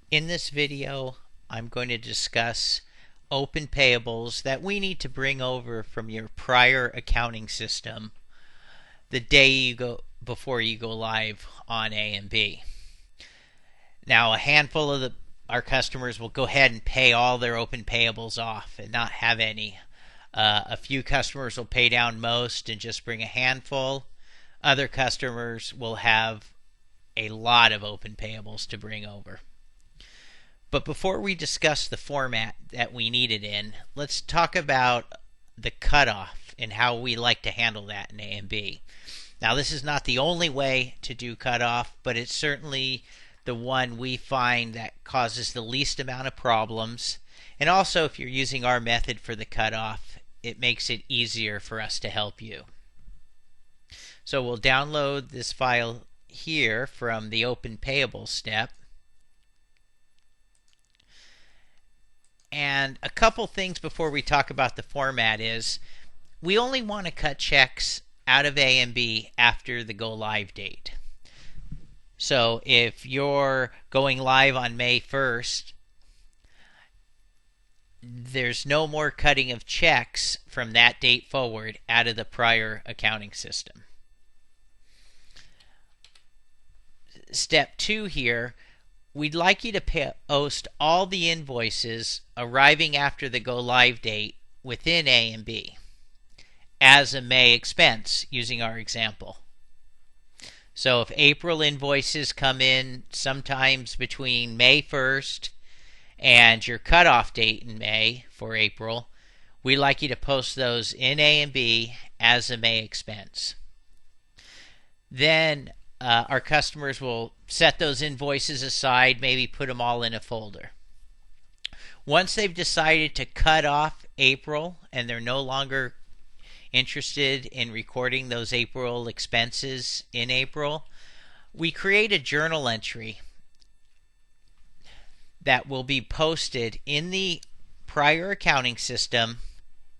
In this video, I'm going to discuss open payables that we need to bring over from your prior accounting system the day before you go live on A and B. Now, a handful of our customers will go ahead and pay all their open payables off and not have any. A few customers will pay down most and just bring a handful. Other customers will have a lot of open payables to bring over. But before we discuss the format that we need it in, let's talk about the cutoff and how we like to handle that in A and B. Now, this is not the only way to do cutoff, but it's certainly the one we find that causes the least amount of problems. And also, if you're using our method for the cutoff, it makes it easier for us to help you. So we'll download this file here from the OpenPayables step. And a couple things before we talk about the format is we only want to cut checks out of A and B after the go live date. So if you're going live on May 1st, there's no more cutting of checks from that date forward out of the prior accounting system. Step 2 here, we'd like you to post all the invoices arriving after the go live date within A and B as a May expense using our example. So if April invoices come in sometimes between May 1st and your cutoff date in May for April, we'd like you to post those in A and B as a May expense. Then our customers will set those invoices aside, maybe put them all in a folder. Once they've decided to cut off April and they're no longer interested in recording those April expenses in April, we create a journal entry that will be posted in the prior accounting system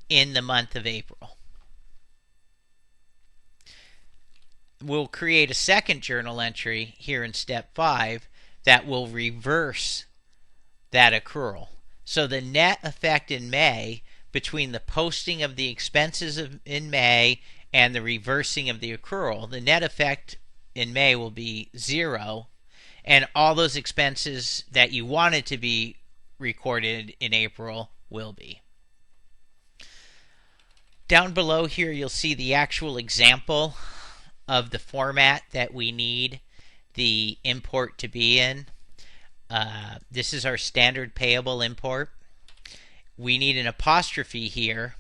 in the month of April. We'll create a second journal entry here in step 5 that will reverse that accrual. So the net effect in May between the posting of the expenses in May and the reversing of the accrual, the net effect in May will be 0, and all those expenses that you wanted to be recorded in April will be. Down below here you'll see the actual example of the format that we need the import to be in. This is our standard payable import. We need an apostrophe here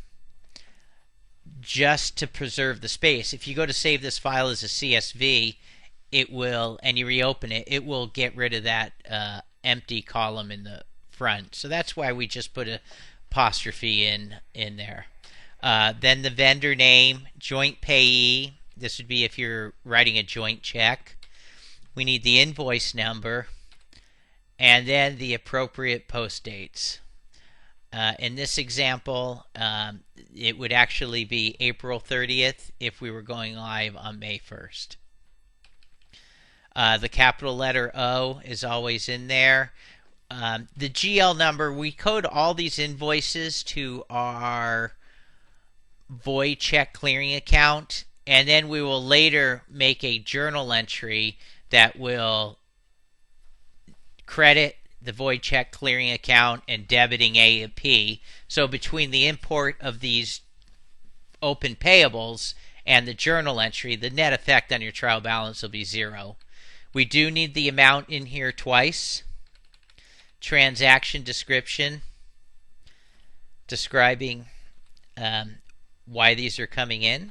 just to preserve the space. If you go to save this file as a CSV, it will, and you reopen it, it will get rid of that empty column in the front. So that's why we just put an apostrophe in there. Then the vendor name, joint payee. This would be if you're writing a joint check. We need the invoice number and then the appropriate post dates. In this example, it would actually be April 30th if we were going live on May 1st. The capital letter O is always in there. The GL number, we code all these invoices to our void check clearing account, and then we will later make a journal entry that will credit the void check clearing account and debiting A and P. So between the import of these open payables and the journal entry, the net effect on your trial balance will be 0. We do need the amount in here twice. Transaction description, describing why these are coming in.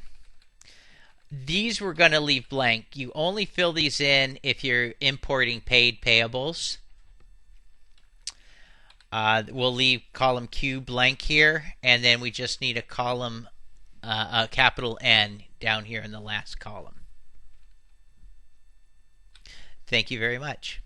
These we're going to leave blank. You only fill these in if you're importing paid payables. We'll leave column Q blank here, and then we just need a column, a capital N down here in the last column. Thank you very much.